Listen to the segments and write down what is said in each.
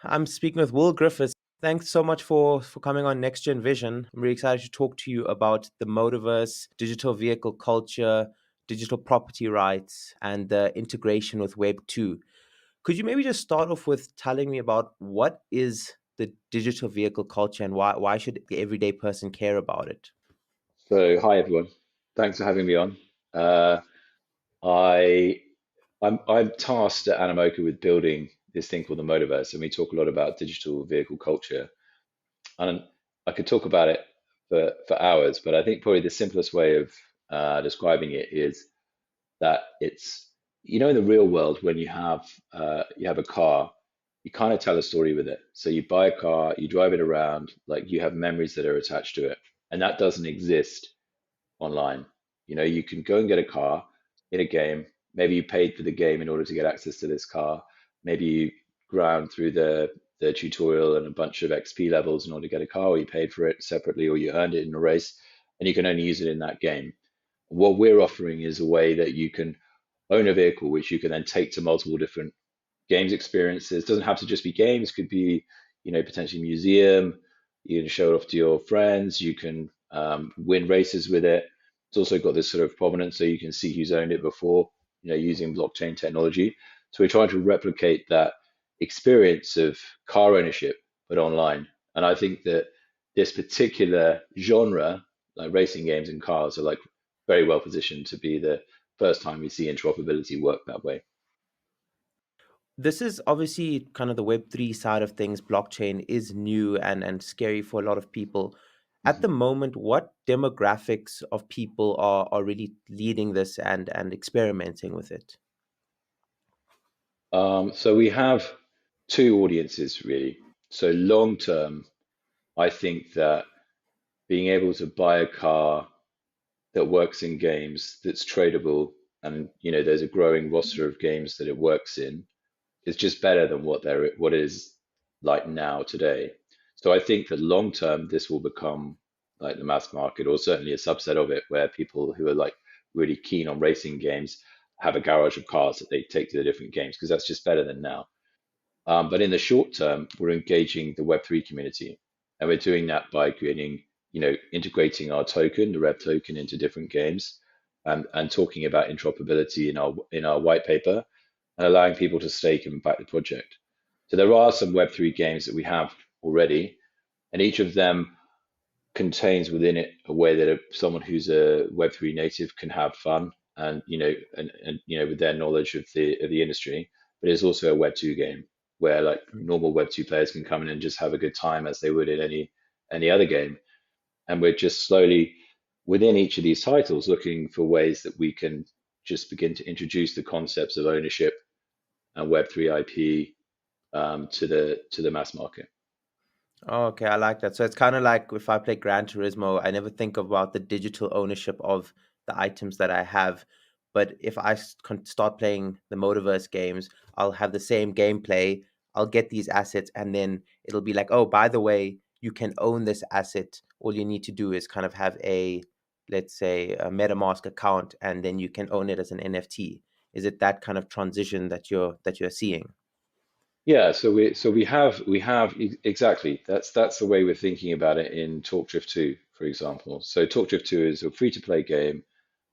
I'm speaking with Will Griffiths. Thanks so much for coming on Next Gen Vision. I'm really excited to talk to you about the Motorverse, digital vehicle culture, digital property rights, and the integration with Web 2. Could you maybe just start off with telling me about what is the digital vehicle culture and why should the everyday person care about it? So, hi everyone. Thanks for having me on. Uh, I I'm tasked at Animoca with building this thing called the Motorverse, and we talk a lot about digital vehicle culture. And I could talk about it for hours, but I think probably the simplest way of describing it is that it's in the real world when you have a car, you kind of tell a story with it. So you buy a car, you drive it around, like you have memories that are attached to it, and that doesn't exist online. You can go and get a car in a game. Maybe you paid for the game in order to get access to this car. Maybe you ground through the tutorial and a bunch of XP levels in order to get a car, or you paid for it separately, or you earned it in a race, and you can only use it in that game. What we're offering is a way that you can own a vehicle, which you can then take to multiple different games experiences. Doesn't have to just be games, could be, potentially museum. You can show it off to your friends. You can win races with it. It's also got this sort of provenance, so you can see who's owned it before, using blockchain technology. So we're trying to replicate that experience of car ownership, but online. And I think that this particular genre, like racing games and cars, are like very well positioned to be the first time we see interoperability work that way. This is obviously kind of the Web3 side of things. Blockchain is new and scary for a lot of people. At the Mhm. moment, what demographics of people are really leading this and experimenting with it? So we have two audiences really. So long term, I think that being able to buy a car that works in games that's tradable, and there's a growing roster of games that it works in, is just better than what it is like now today. So I think that long term this will become like the mass market, or certainly a subset of it, where people who are like really keen on racing games have a garage of cars that they take to the different games because that's just better than now. But in the short term, we're engaging the Web3 community, and we're doing that by creating, integrating our token, the Rev token, into different games, and talking about interoperability in our white paper, and allowing people to stake and back the project. So there are some Web3 games that we have already, and each of them contains within it a way that someone who's a Web3 native can have fun, and with their knowledge of the industry. But it's also a Web2 game where like normal Web2 players can come in and just have a good time as they would in any other game. And we're just slowly within each of these titles looking for ways that we can just begin to introduce the concepts of ownership and Web3 IP to the mass market. Okay, I like that. So it's kind of like if I play Gran Turismo, I never think about the digital ownership of the items that I have. But if start playing the Motorverse games, I'll have the same gameplay. I'll get these assets, and then it'll be like, oh, by the way, you can own this asset. All you need to do is kind of have let's say, a MetaMask account, and then you can own it as an NFT. Is it that kind of transition that you're seeing? Yeah, so we have exactly that's the way we're thinking about it in TalkDrift 2, for example. So TalkDrift 2 is a free-to-play game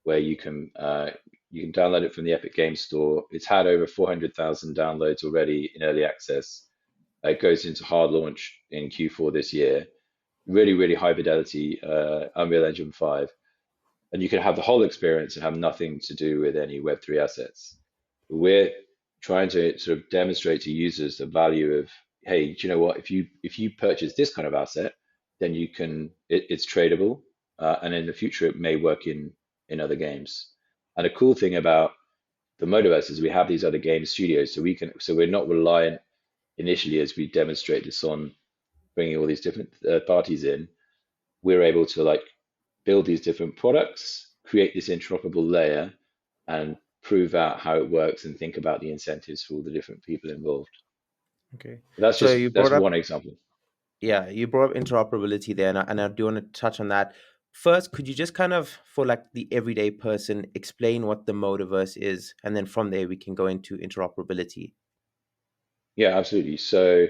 where you can download it from the Epic Games Store. It's had over 400,000 downloads already in early access. It goes into hard launch in Q4 this year. Really, really high fidelity Unreal Engine 5, and you can have the whole experience and have nothing to do with any Web3 assets. We're trying to sort of demonstrate to users the value of, hey, do you know what? If you purchase this kind of asset, then it's tradable, and in the future it may work in other games. And a cool thing about the Motorverse is we have these other game studios, so we're not reliant initially as we demonstrate this on bringing all these different parties in. We're able to like build these different products, create this interoperable layer, and prove out how it works and think about the incentives for all the different people involved. Okay. That's So just you that's brought up one example. Yeah, you brought up interoperability there, and I do want to touch on that. First, could you just kind of, for like the everyday person, explain what the Motorverse is, and then from there we can go into interoperability. Yeah, absolutely. So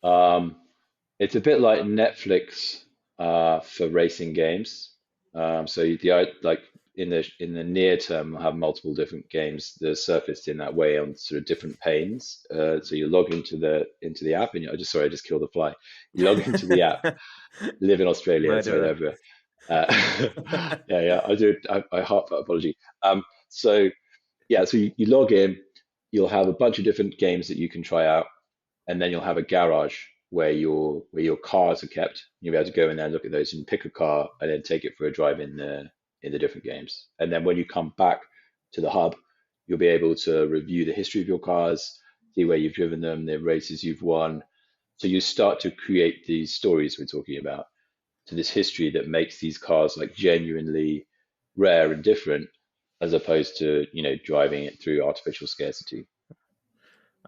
Um, it's a bit like Netflix for racing games. So like in the near term, we'll have multiple different games that are surfaced in that way on sort of different panes. So you log into the app, and I just sorry, I just killed a fly. You log into the app. Live in Australia. Sorry, they're Murderer. everywhere. Yeah, I do. I heartfelt apology. So yeah, so you log in. You'll have a bunch of different games that you can try out, and then you'll have a garage where your cars are kept. You'll be able to go in there and look at those and pick a car and then take it for a drive in the different games. And then when you come back to the hub, you'll be able to review the history of your cars, see where you've driven them, the races you've won. So you start to create these stories we're talking about, to this history that makes these cars like genuinely rare and different, as opposed to, driving it through artificial scarcity.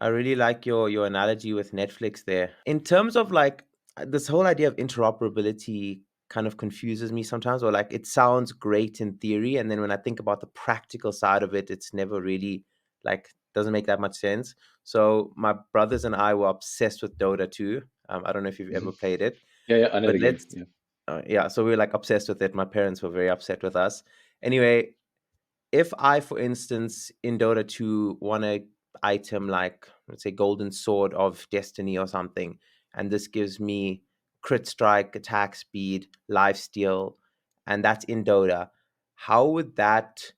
I really like your analogy with Netflix there. In terms of like this whole idea of interoperability kind of confuses me sometimes, or like it sounds great in theory, and then when I think about the practical side of it, it's never really like doesn't make that much sense. So my brothers and I were obsessed with Dota 2. I don't know if you've Mhm. ever played it, Yeah, I know but the game. Yeah. yeah, so we were like obsessed with it. My parents were very upset with us. Anyway, if I, for instance, in Dota 2 want a item like, let's say, Golden Sword of Destiny or something, and this gives me crit strike, attack speed, life steal, and that's in Dota, how would that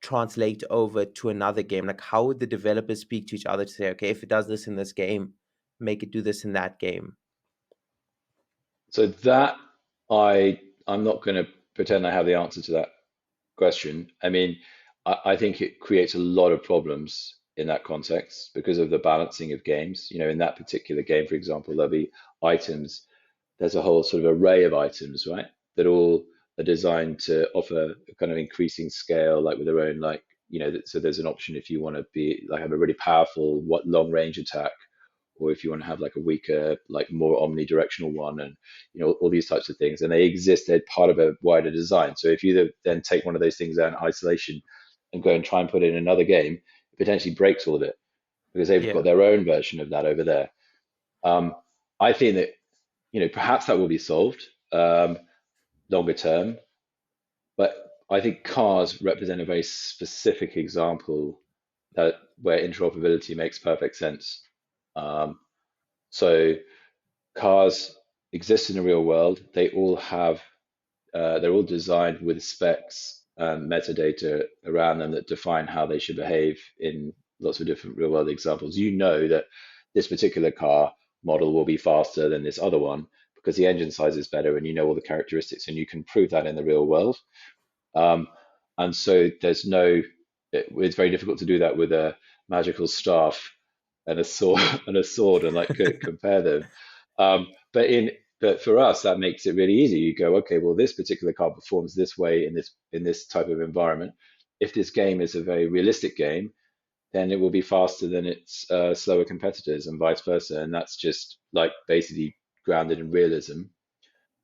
translate over to another game? Like, how would the developers speak to each other to say, okay, if it does this in this game, make it do this in that game? So that I'm not going to pretend I have the answer to that question. I mean, I think it creates a lot of problems in that context because of the balancing of games. In that particular game, for example, there'll be items. There's a whole sort of array of items, right? That all are designed to offer a kind of increasing scale, like with their own, like, so there's an option if you want to be like have a really powerful what long range attack, or if you want to have like a weaker, like more omnidirectional one, and all these types of things, and they exist. They're part of a wider design. So if you then take one of those things out in isolation and go and try and put it in another game, it potentially breaks all of it because they've got Yeah, their own version of that over there. Um, I think that perhaps that will be solved longer term, but I think cars represent a very specific example that where interoperability makes perfect sense. Um, so cars exist in the real world. They're all designed with specs and metadata around them that define how they should behave in lots of different real world examples. You know that this particular car model will be faster than this other one because the engine size is better, and you know all the characteristics, and you can prove that in the real world. Um, and so it's very difficult to do that with a magical staff and a sword and like compare them. But for us, that makes it really easy. You go, okay, well, this particular card performs this way in this type of environment. If this game is a very realistic game, then it will be faster than its slower competitors, and vice versa. And that's just like basically grounded in realism.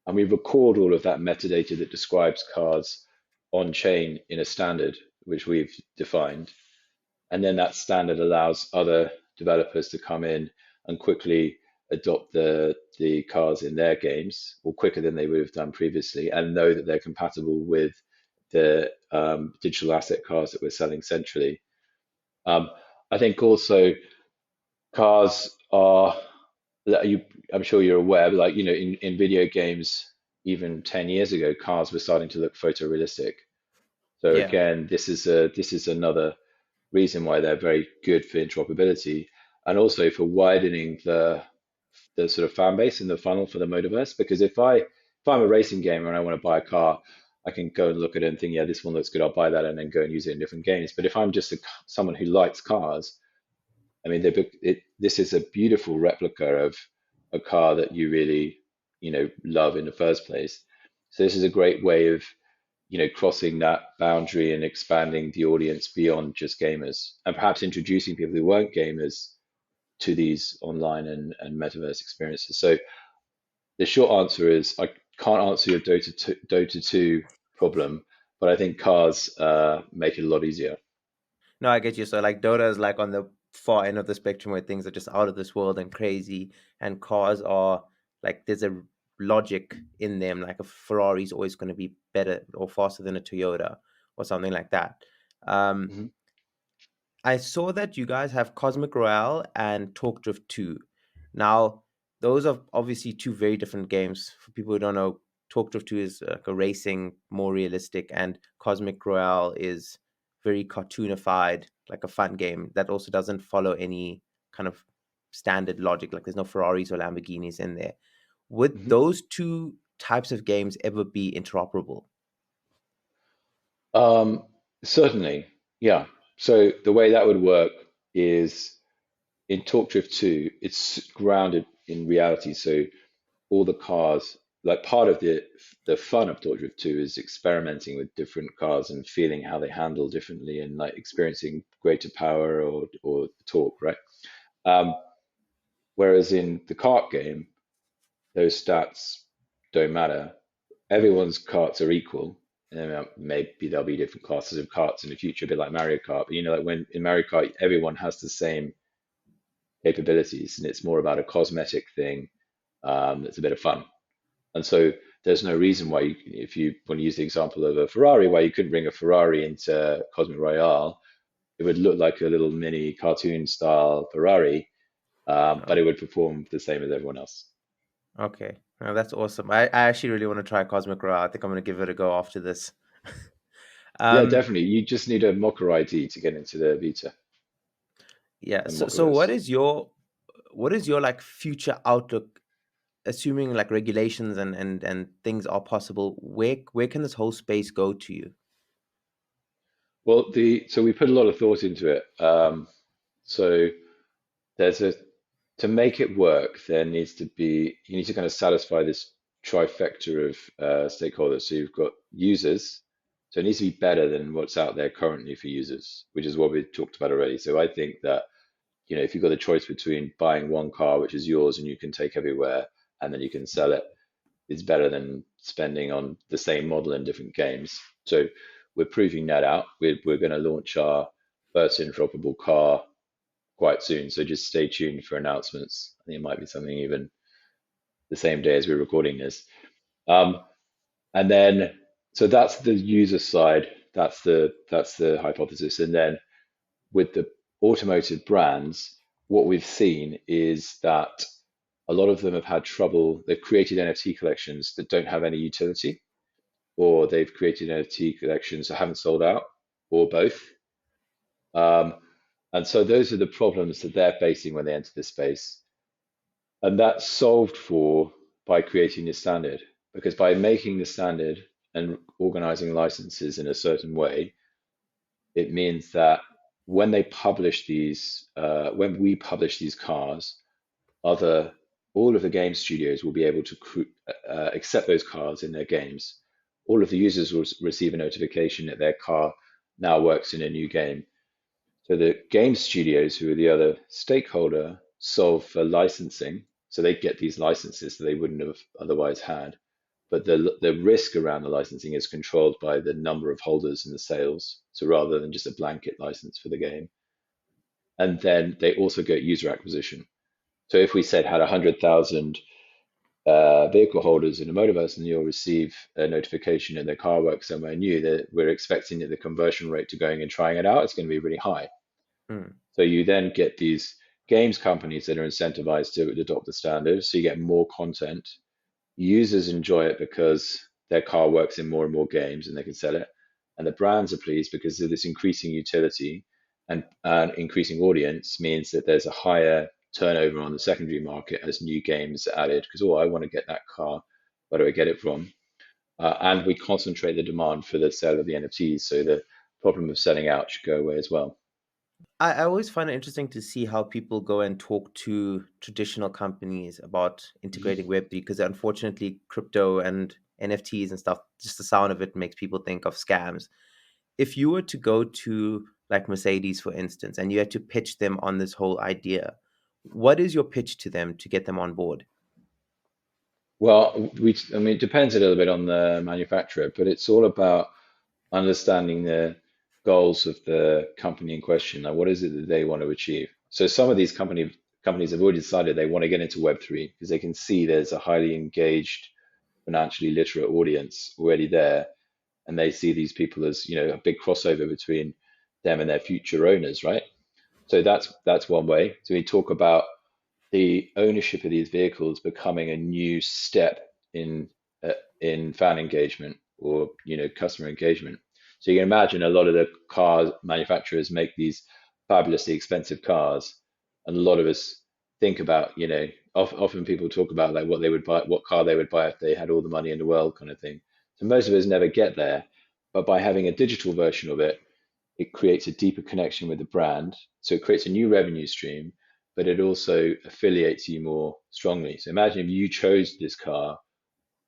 And we record all of that metadata that describes cards on chain in a standard, which we've defined. And then that standard allows other developers to come in and quickly adopt the cards in their games, or quicker than they would have done previously, and know that they're compatible with the digital asset cards that we're selling centrally. Um, I think also cars are, I'm sure you're aware, but like, in video games, even 10 years ago, cars were starting to look photorealistic. So yeah. again, this is another reason why they're very good for interoperability, and also for widening the sort of fan base in the funnel for the Motorverse. Because if I'm a racing gamer and I want to buy a car, I can go and look at it and think, yeah, this one looks good, I'll buy that, and then go and use it in different games. But if I'm just someone who likes cars, I mean, this is a beautiful replica of a car that you really, love in the first place. So this is a great way of, crossing that boundary and expanding the audience beyond just gamers, and perhaps introducing people who weren't gamers to these online and metaverse experiences. So the short answer is I can't answer your Dota 2 problem, but I think cars make it a lot easier. No, I get you. So like Dota is like on the far end of the spectrum where things are just out of this world and crazy, and cars are like there's a logic in them. Like a Ferrari is always going to be better or faster than a Toyota or something like that. Um, Mhm. I saw that you guys have Cosmic Royale and Talk Drift 2. Now, those are obviously two very different games. For people who don't know, Talk Drift 2 is like a racing, more realistic, and Cosmic Royale is very cartoonified, like a fun game that also doesn't follow any kind of standard logic. Like there's no Ferraris or Lamborghinis in there. Would Mhm. those two types of games ever be interoperable? Um, Certainly, yeah. So the way that would work is in Talk Drift 2, it's grounded in reality. So all the cars, like part of the fun of Talk Drift 2 is experimenting with different cars and feeling how they handle differently and like experiencing greater power or torque, right? Um, Whereas in the kart game, those stats don't matter. Everyone's karts are equal. And maybe there'll be different classes of karts in the future, a bit like Mario Kart. But like when in Mario Kart, everyone has the same capabilities, and it's more about a cosmetic thing that's a bit of fun. And so there's no reason why if you want to use the example of a Ferrari, why you couldn't bring a Ferrari into Cosmic Royale. It would look like a little mini cartoon style Ferrari, but it would perform the same as everyone else. Okay. Well, that's awesome. I actually really want to try Cosmic Royale. I think I'm going to give it a go after this. Yeah, um, definitely. You just need a Mocha ID to get into the Vita yeah. and So what Mochaverse. is your like future outlook, assuming like regulations and things are possible? Where can this whole space go to you? Well, the so we put a lot of thought into it. So there's a to make it work, there needs to be you need to kind of satisfy this trifecta of stakeholders. So you've got users, so it needs to be better than what's out there currently for users, which is what we talked about already. So I think that if you've got a choice between buying one car, which is yours and you can take everywhere, and then you can sell it, it's better than spending on the same model in different games. So we're proving that out. We're going to launch our first interoperable car quite soon. So just stay tuned for announcements. I think it might be something even the same day as we're recording this. Um, and then, so that's the user side. That's the hypothesis. And then with the automotive brands, what we've seen is that a lot of them have had trouble. They've created NFT collections that don't have any utility, or they've created NFT collections that haven't sold out, or both. Um, and so those are the problems that they're facing when they enter this space. And that's solved for by creating the standard, because by making the standard and organizing licenses in a certain way, it means that when we publish these cars, other all of the game studios will be able to accept those cars in their games. All of the users will receive a notification that their car now works in a new game. So the game studios, who are the other stakeholder, solve for licensing. So they get these licenses that they wouldn't have otherwise had. But the risk around the licensing is controlled by the number of holders and the sales. So rather than just a blanket license for the game. And then they also get user acquisition. So if we said had 100,000 vehicle holders in a Motorverse, and you'll receive a notification in the car works somewhere new, that we're expecting that the conversion rate to going and trying it out is going to be really high. Hmm. So you then get these games companies that are incentivized to adopt the standards. So you get more content. Users enjoy it because their car works in more and more games and they can sell it. And the brands are pleased because of this increasing utility and increasing audience means that there's a higher turnover on the secondary market as new games are added. Because, oh, I want to get that car. Where do I get it from? And we concentrate the demand for the sale of the NFTs. So the problem of selling out should go away as well. I always find it interesting to see how people go and talk to traditional companies about integrating Web3 because unfortunately, crypto and NFTs and stuff, just the sound of it makes people think of scams. If you were to go to like Mercedes, for instance, and you had to pitch them on this whole idea, what is your pitch to them to get them on board? Well, I mean, it depends a little bit on the manufacturer, but it's all about understanding the goals of the company in question. Like, what is it that they want to achieve? So some of these companies have already decided they want to get into Web3 because they can see there's a highly engaged, financially literate audience already there, and they see these people as, a big crossover between them and their future owners, right? So that's one way. So we talk about the ownership of these vehicles becoming a new step in in fan engagement or customer engagement. So you can imagine a lot of the car manufacturers make these fabulously expensive cars, and a lot of us think about often people talk about like what they would buy, what car they would buy if they had all the money in the world, kind of thing. So most of us never get there, but by having a digital version of it, it creates a deeper connection with the brand. So it creates a new revenue stream, but it also affiliates you more strongly. So imagine if you chose this car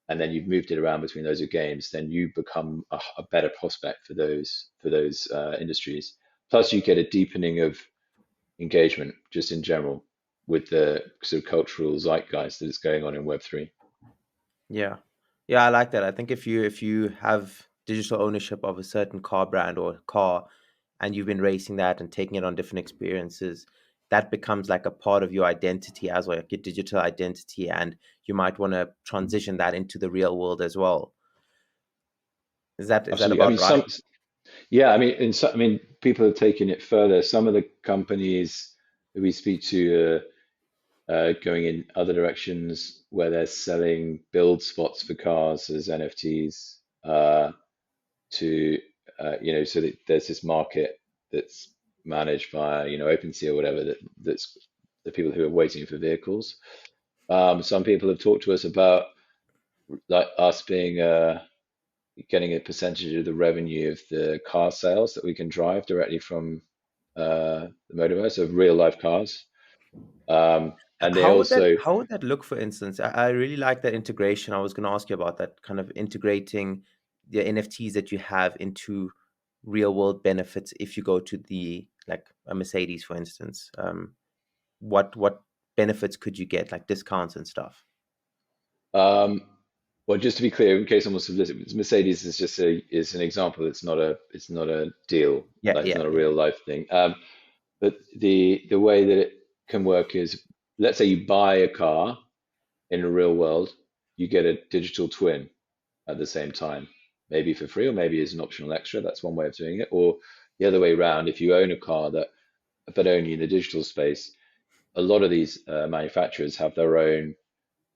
and then you've moved it around between those games, then you become a better prospect for those industries. Plus, you get a deepening of engagement just in general with the sort of cultural zeitgeist that is going on in Web3. Yeah. Yeah, I like that. I think if you have digital ownership of a certain car brand or car and you've been racing that and taking it on different experiences, that becomes like a part of your identity as well, like your digital identity, and you might want to transition that into the real world as well. Is that Absolutely. I about mean, right? yeah, I mean, I mean, people are taking it further. Some of the companies that we speak to going in other directions where they're selling build spots for cars as NFTs to so that there's this market that's managed by OpenSea or whatever that's the people who are waiting for vehicles. Some people have talked to us about like us being getting a percentage of the revenue of the car sales that we can drive directly from the Motorverse of real life cars. And they How would that also how would that look, for instance? I really like that integration. I was going to ask you about that, kind of integrating the NFTs that you have into real world benefits if you go to the like a Mercedes, for instance. What benefits could you get, like discounts and stuff? Um, well, just to be clear, in case someone's listening, Mercedes is just is an example. It's not a deal. Yeah, Like it's yeah, not a yeah. real life thing. But the way that it can work is, let's say you buy a car in the real world, you get a digital twin at the same time, maybe for free or maybe as an optional extra. That's one way of doing it. Or the other way around, if you own a car that, but only in the digital space, a lot of these manufacturers have their own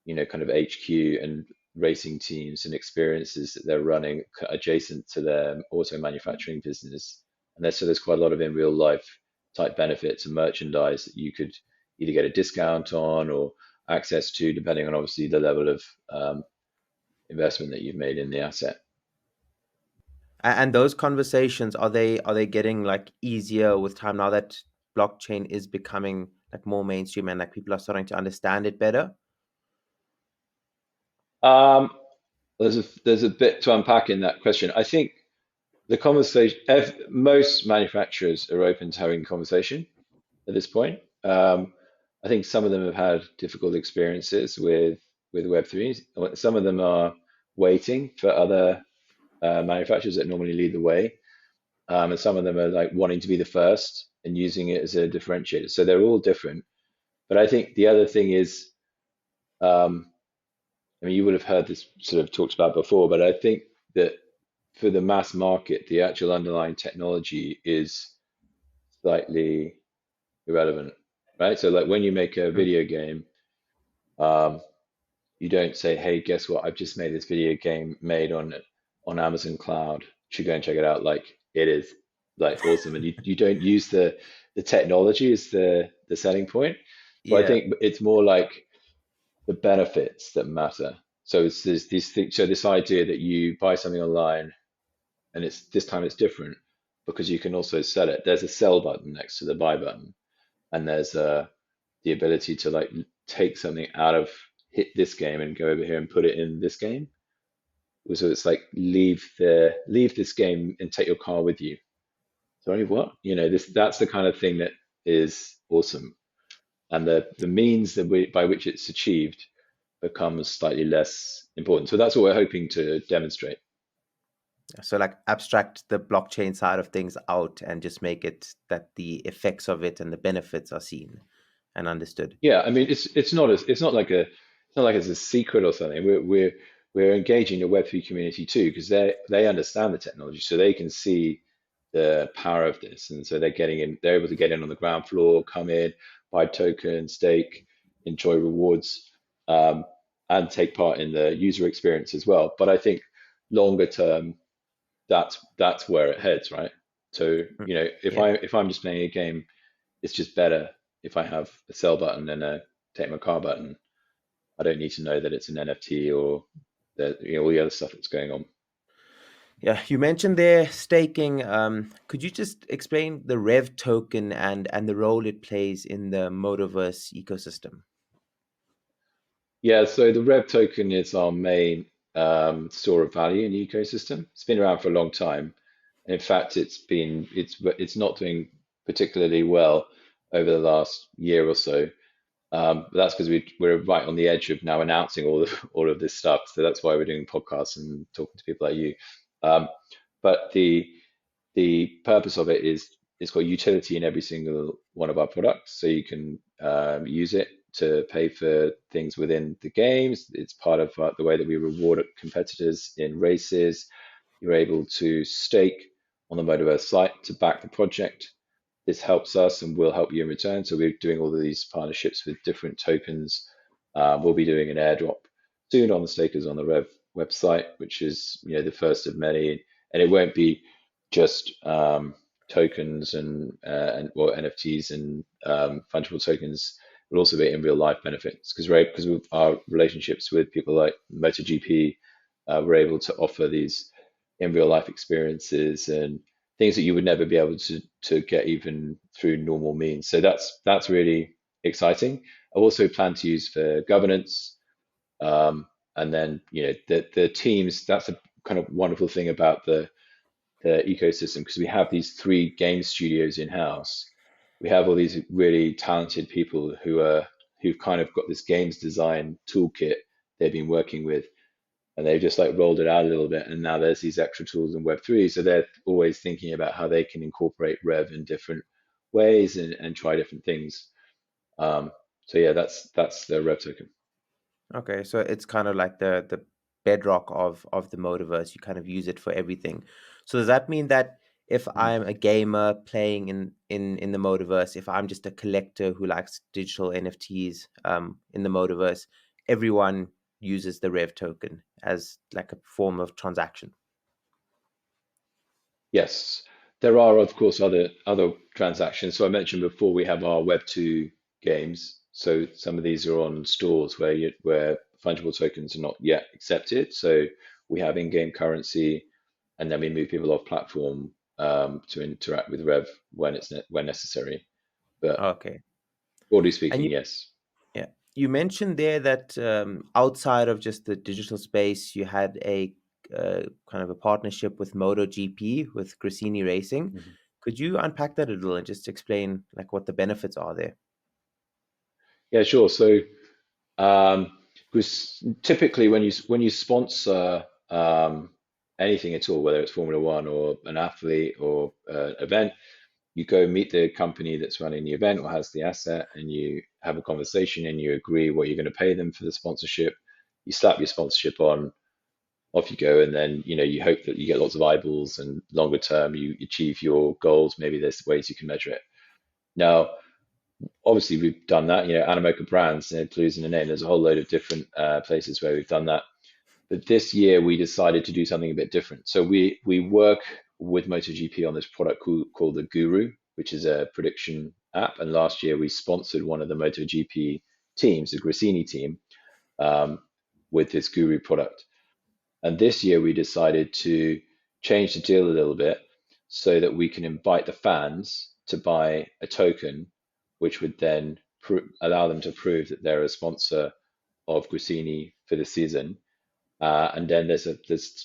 kind of HQ and racing teams and experiences that they're running adjacent to their auto manufacturing business. And there's quite a lot of in real life type benefits and merchandise that you could either get a discount on or access to, depending on obviously the level of investment that you've made in the asset. And those conversations, are they getting like easier with time now that blockchain is becoming like more mainstream and like people are starting to understand it better? Um, there's a bit to unpack in that question. I think the conversation, most manufacturers are open to having conversation at this point. I think some of them have had difficult experiences with Web3. Some of them are waiting for other manufacturers that normally lead the way, and some of them are like wanting to be the first and using it as a differentiator. So they're all different. But I think the other thing is, um, I mean, you would have heard this sort of talked about before, but I think that for the mass market, the actual underlying technology is slightly irrelevant, right? So like when you make a Mm. video game, um, you don't say, "Hey, guess what? I've just made this video game made on Amazon Cloud. You should go and check it out." Like it is like awesome, and you don't use the technology as the selling point. So I Yeah. think it's more like the benefits that matter. So it's this thing, so this idea that you buy something online and it's this time it's different because you can also sell it. There's a sell button next to the buy button, and there's the ability to like take something out of hit this game and go over here and put it in this game. So it's like leave this game and take your car with you. Sorry, what? This that's the kind of thing that is awesome, and the means by which it's achieved becomes slightly less important. So that's what we're hoping to demonstrate. So like abstract the blockchain side of things out and just make it that the effects of it and the benefits are seen and understood. Yeah, I mean, it's not like it's not like it's a secret or something. We're engaging the Web3 community too because they understand the technology, so they can see the power of this, and so they're able to get in on the ground floor, come in, buy tokens, stake, enjoy rewards, um, and take part in the user experience as well. But I think longer term, that's where it heads, right? So, Mm. if Yeah. I'm just playing a game, it's just better if I have a sell button and a take my car button. I don't need to know that it's an NFT or all the other stuff that's going on. Yeah, you mentioned there staking. Could you just explain the Rev token and the role it plays in the Motorverse ecosystem? Yeah, so the Rev token is our main store of value in the ecosystem. It's been around for a long time. In fact, it's not doing particularly well over the last year or so. But that's because we're right on the edge of now announcing all of this stuff. So that's why we're doing podcasts and talking to people like you. Um, but the purpose of it is it's got utility in every single one of our products, so you can use it to pay for things within the games. It's part of the way that we reward competitors in races. You're able to stake on the Motorverse site to back the project. This helps us and will help you in return. So we're doing all of these partnerships with different tokens. We'll be doing an airdrop soon on the Stakers on the Rev website, which is the first of many, and it won't be just tokens and well NFTs and fungible tokens. Will also be in real life benefits because of our relationships with people like MotoGP, we're able to offer these in real life experiences and things that you would never be able to get even through normal means. So that's really exciting. I also plan to use for governance, and then the teams. That's a kind of wonderful thing about the ecosystem because we have these three game studios in house. We have all these really talented people who've kind of got this games design toolkit they've been working with, and they've just like rolled it out a little bit. And now there's these extra tools in Web3, so they're always thinking about how they can incorporate Rev in different ways and try different things. Um, so yeah, that's the Rev token. Okay, so it's kind of like the bedrock of the Motorverse. You kind of use it for everything. So does that mean that if Mhm. I'm a gamer playing in the Motorverse, if I'm just a collector who likes digital NFTs in the Motorverse, everyone uses the Rev token as like a form of transaction? Yes, there are of course other transactions. So I mentioned before we have our Web2 games. So some of these are on stores where fungible tokens are not yet accepted. So we have in-game currency, and then we move people off platform to interact with Rev when necessary. But Okay. broadly And speaking, you yes. Yeah. You mentioned there that outside of just the digital space, you had a kind of a partnership with MotoGP with Gresini Racing. Mhm. Could you unpack that a little and just explain like what the benefits are there? Yeah, sure. So, because typically when you sponsor anything at all, whether it's Formula One or an athlete or an event, you go meet the company that's running the event or has the asset, and you have a conversation and you agree what you're going to pay them for the sponsorship. You slap your sponsorship on, off you go, and then you hope that you get lots of eyeballs, and longer term you achieve your goals. Maybe there's ways you can measure it. Now, obviously we've done that. Animoca Brands, Blues in the name. There's a whole load of different places where we've done that. But this year we decided to do something a bit different. So we work with MotoGP on this product called the Guru, which is a prediction app. And last year we sponsored one of the MotoGP teams, the Gresini team, um, with this Guru product. And this year we decided to change the deal a little bit so that we can invite the fans to buy a token, which would then allow them to prove that they're a sponsor of Gresini for the season. And then there's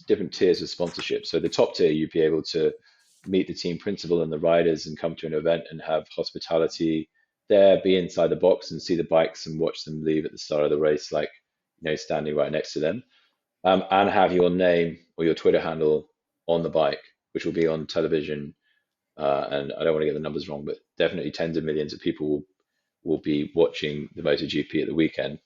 different tiers of sponsorship. So the top tier, you'd be able to meet the team principal and the riders and come to an event and have hospitality there, be inside the box and see the bikes and watch them leave at the start of the race, standing right next to them, and have your name or your Twitter handle on the bike, which will be on television. And I don't want to get the numbers wrong, but definitely tens of millions of people will be watching the MotoGP at the weekend,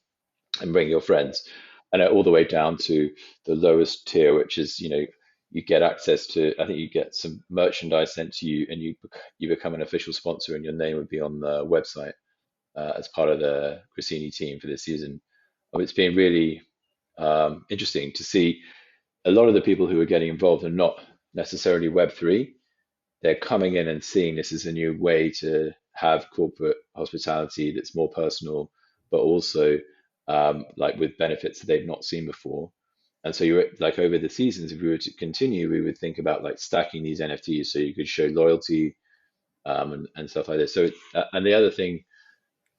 and bring your friends, and all the way down to the lowest tier, which is, you get access to, I think you get some merchandise sent to you, and you become an official sponsor, and your name would be on the website as part of the Grassini team for this season. It's been really interesting to see a lot of the people who are getting involved are not necessarily Web3. They're coming in and seeing this as a new way to have corporate hospitality that's more personal, but also like with benefits that they've not seen before. And so you're like, over the seasons, if we were to continue, we would think about like stacking these NFTs so you could show loyalty and stuff like this. So and the other thing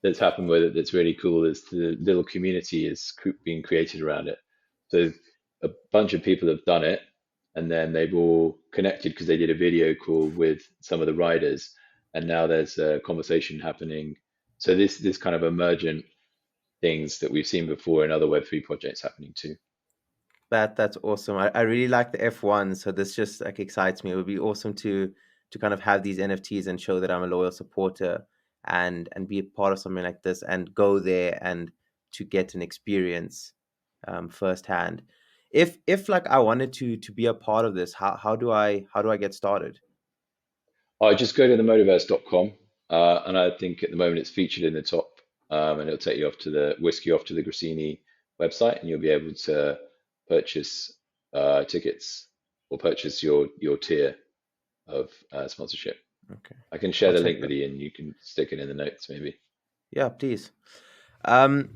that's happened with it that's really cool is the little community is being created around it. So a bunch of people have done it, and then they've all connected because they did a video call with some of the riders, and now there's a conversation happening. So this kind of emergent things that we've seen before in other Web3 projects happening too. That's awesome. I really like the F1, so this just like excites me. It would be awesome to kind of have these NFTs and show that I'm a loyal supporter and be a part of something like this and go there and to get an experience firsthand. If like I wanted to be a part of this, how do I get started? I just go to the motorverse.com, and I think at the moment it's featured in the top, and it'll take you off to the whisk you off to the Grassini website, and you'll be able to purchase tickets or purchase your tier of sponsorship. Okay, I can share I'll the check link with that. you, and you can stick it in the notes maybe. Yeah, please. Um,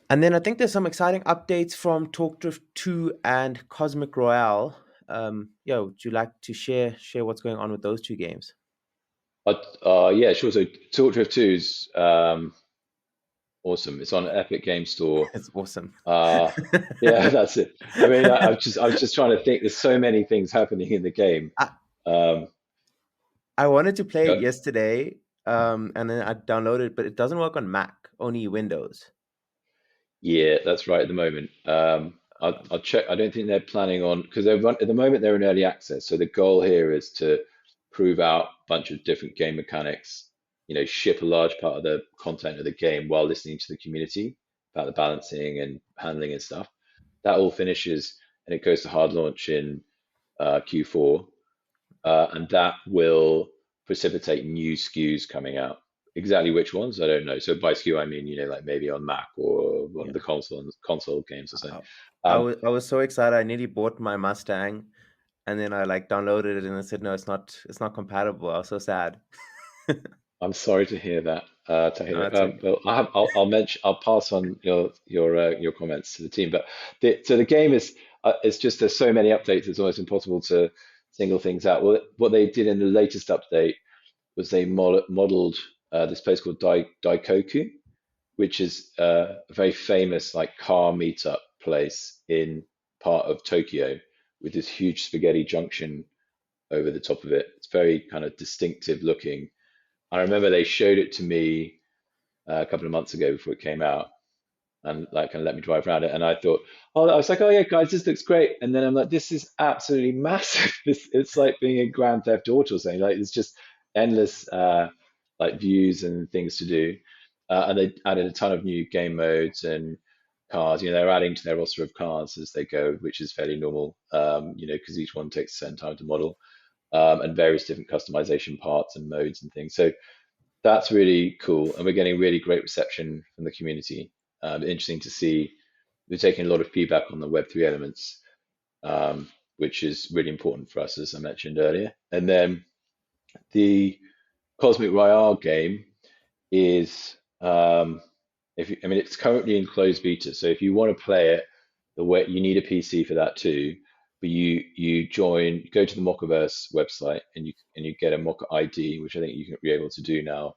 and then I think there's some exciting updates from Talk Drift 2 and Cosmic Royale. Would you like to share what's going on with those two games? Yeah, sure. So Talk Drift 2 is awesome. It's on Epic Game Store. It's awesome. Uh, yeah, that's it. I mean, I was just trying to think. There's so many things happening in the game. I, Um, I wanted to play it yeah, yesterday, and then I downloaded it, but it doesn't work on Mac, only Windows. yeah, that's right at the moment. I'll check. I don't think they're planning on, because at the moment they're in early access. So the goal here is to prove out a bunch of different game mechanics. Ship a large part of the content of the game while listening to the community about the balancing and handling and stuff. That all finishes, and it goes to hard launch in Q4, and that will precipitate new SKUs coming out. Exactly which ones, I don't know. So by SKU, I mean, like maybe on Mac or one of the Yeah. console games or something. I, I Um, was I was so excited. I nearly bought my Mustang, and then I like downloaded it, and it said no, it's not compatible. I was so sad. I'm sorry to hear that. No, Tahir. it's okay. Well, I'll mention. I'll pass on your comments to the team. But so the game is, it's just there's so many updates. It's almost impossible to single things out. Well, what they did in the latest update was they modeled this place called Daikoku, which is a very famous like car meetup place in part of Tokyo, with this huge spaghetti junction over the top of it. It's very kind of distinctive looking. I remember they showed it to me a couple of months ago before it came out, and like kind of let me drive around it. And I thought, oh, I was like, oh yeah, guys, this looks great. And then I'm like, this is absolutely massive. It's like being a Grand Theft Auto or something. Like it's just endless like views and things to do. And they added a ton of new game modes and cars. They're adding to their roster of cars as they go, which is fairly normal. Because each one takes a certain time to model, and various different customization parts and modes and things. So that's really cool, and we're getting really great reception from the community. Interesting to see. We're taking a lot of feedback on the Web3 elements, which is really important for us, as I mentioned earlier. And then the Cosmic Royale game is, I mean, it's currently in closed beta. So if you want to play it, the way you need a PC for that too. But go to the Mochaverse website, and you get a Mocha ID, which I think you're able to do now.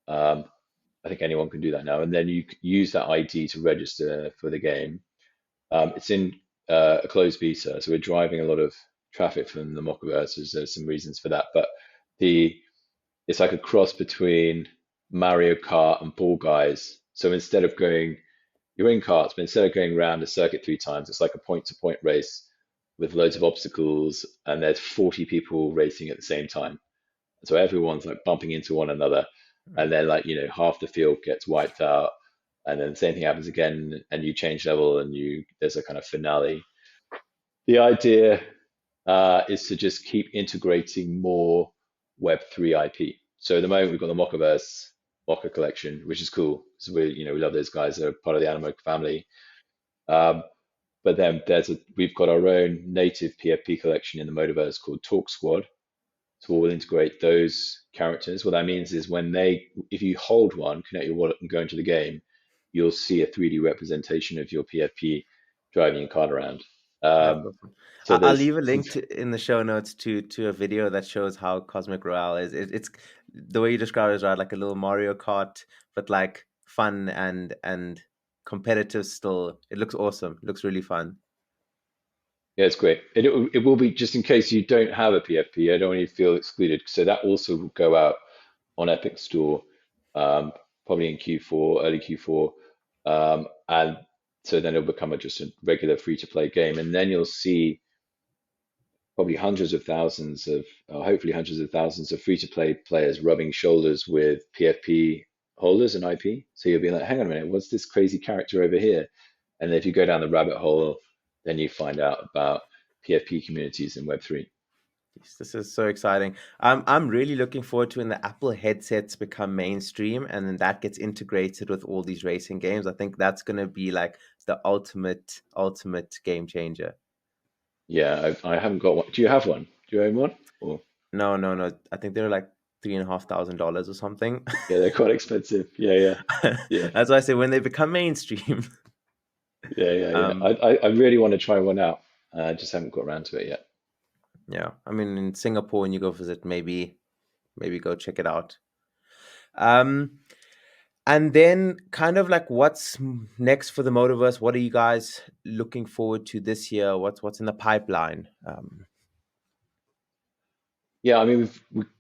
Um, I think anyone can do that now, and then you use that ID to register for the game. It's in a closed beta, so we're driving a lot of traffic from the Mochaverse. There's some reasons for that, but the it's like a cross between Mario Kart and Fall Guys. So instead of going, you're in karts, but instead of going around the circuit three times, it's like a point-to-point race with loads of obstacles, and there's 40 people racing at the same time. So everyone's like bumping into one another, and then like half the field gets wiped out, and then the same thing happens again, and you change level, and you there's a kind of finale. The idea is to just keep integrating more Web3 IP. So at the moment we've got the Mochaverse Mocha collection, which is cool because we love those guys. They're part of the Animoca family. Um, but then we've got our own native PFP collection in the Motorverse called Talk Squad. So we'll integrate those characters. What that means is if you hold one, connect your wallet and go into the game, you'll see a 3D representation of your PFP driving your card around. That's Um, awesome. so I'll there's leave a some, link in the show notes to a video that shows how Cosmic Royale is. It's the way you describe it is right, like a little Mario Kart, but like fun and competitive still. It looks awesome. It looks really fun. yeah, it's great. It will be just in case you don't have a PFP. I don't want you to feel excluded. So that also will go out on Epic Store, probably in Q4, early Q4, and so then it'll become just a regular free-to-play game, and then you'll see probably hundreds of thousands of, hopefully hundreds of thousands of free-to-play players rubbing shoulders with PFP holders and IP. So you'll be like, hang on a minute, what's this crazy character over here? And if you go down the rabbit hole, then you find out about PFP communities in Web3. Yes, this is so exciting. I'm really looking forward to when the Apple headsets become mainstream and then that gets integrated with all these racing games. I think that's going to be like the ultimate game changer. Yeah, I haven't got one. Do you have one? Do you own one? Or No, no, no. I think they're like $3,500 or something. yeah, they're quite expensive. Yeah, yeah, yeah, That's why I say when they become mainstream. yeah, yeah, yeah. Um, I really want to try one out. I just haven't got around to it yet. yeah, I mean, in Singapore, when you go visit, maybe go check it out. Um, and then kind of like what's next for the Motorverse? What are you guys looking forward to this year? What's in the pipeline? Yeah, I mean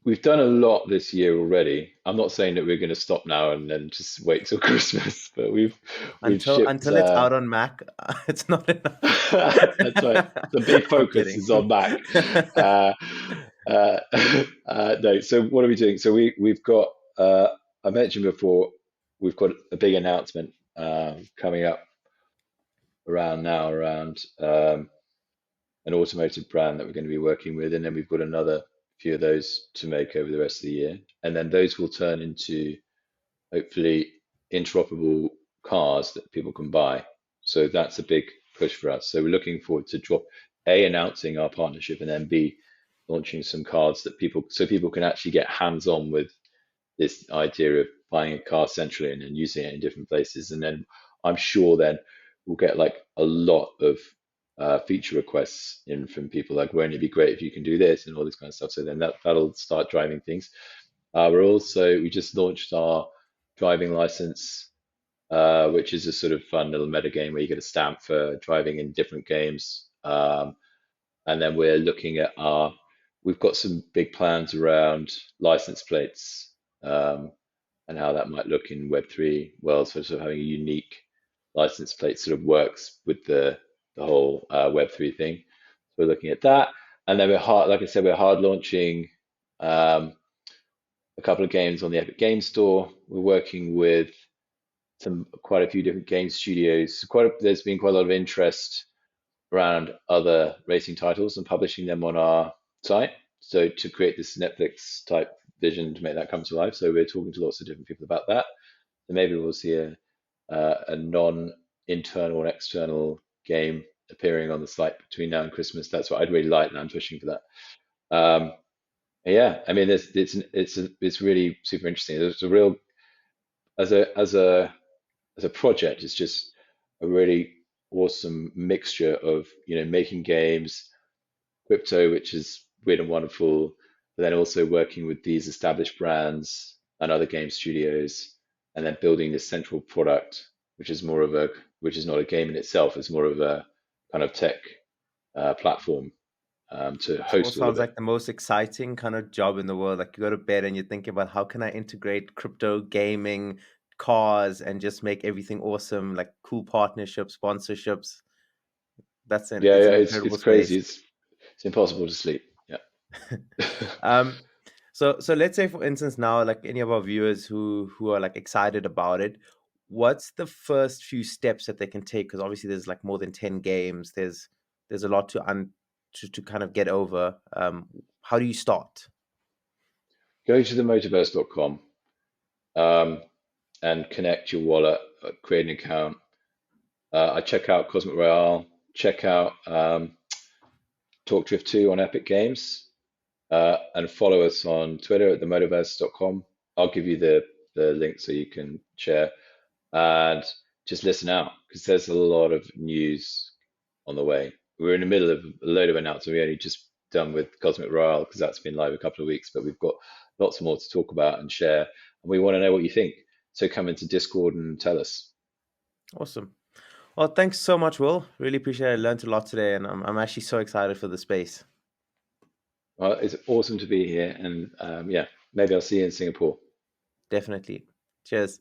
we've done a lot this year already. I'm not saying that we're going to stop now and then just wait till Christmas, but we've Until shipped. until it's out on Mac, it's not enough. That's right. The big I'm focus kidding. is on Mac. Uh, uh, no, so what are we doing? So we've got. I mentioned before we've got a big announcement coming up around an automotive brand that we're going to be working with, and then we've got another few of those to make over the rest of the year, and then those will turn into hopefully interoperable cars that people can buy. So that's a big push for us. So we're looking forward to announcing our partnership, and then B, launching some cards that people can actually get hands-on with this idea of buying a car centrally and then using it in different places. And then I'm sure then we'll get like a lot of feature requests in from people like, won't it be great if you can do this and all this kind of stuff. So then that'll start driving things. We just launched our driving license, which is a sort of fun little meta game where you get a stamp for driving in different games. And then we've got some big plans around license plates, and how that might look in Web3 world. So sort of having a unique license plate sort of works with the whole Web3 thing. So we're looking at that. And then like I said, we're hard launching um, a couple of games on the Epic Games Store. We're working with quite a few different game studios. There's been quite a lot of interest around other racing titles and publishing them on our site. So to create this Netflix type vision to make that come to life. So we're talking to lots of different people about that. And maybe we'll see a non-internal and external game appearing on the site between now and Christmas. That's what I'd really like, and I'm pushing for that. Um, yeah, I mean, it's really super interesting. There's a real as a as a as a project. It's just a really awesome mixture of making games, crypto, which is weird and wonderful, but then also working with these established brands and other game studios, and then building this central product, which is not a game in itself, it's more of a kind of tech platform to This all host all of sounds it. like the most exciting kind of job in the world. Like you go to bed and you're thinking about how can I integrate crypto gaming, cars, and just make everything awesome, like cool partnerships, sponsorships. Yeah, it's yeah, an it's incredible crazy. space. It's impossible to sleep. Yeah. um, so let's say, for instance, now, like any of our viewers who are like excited about it, what's the first few steps that they can take? Because obviously there's like more than 10 games. There's a lot to kind of get over. How do you start? Go to the motorverse.com, um, and connect your wallet, create an account. I check out Cosmic Royale, check out Talk Drift 2 on Epic Games, and follow us on Twitter at themotorverse.com. I'll give you the link so you can share and just listen out because there's a lot of news on the way. We're in the middle of a load of announcements. We only just done with Cosmic Royale because that's been live a couple of weeks, but we've got lots more to talk about and share. And we want to know what you think. So come into Discord and tell us. Awesome. Well, thanks so much, Will. Really appreciate it. I learned a lot today, and I'm actually so excited for the space. Well, it's awesome to be here. And yeah, maybe I'll see you in Singapore. Definitely. Cheers.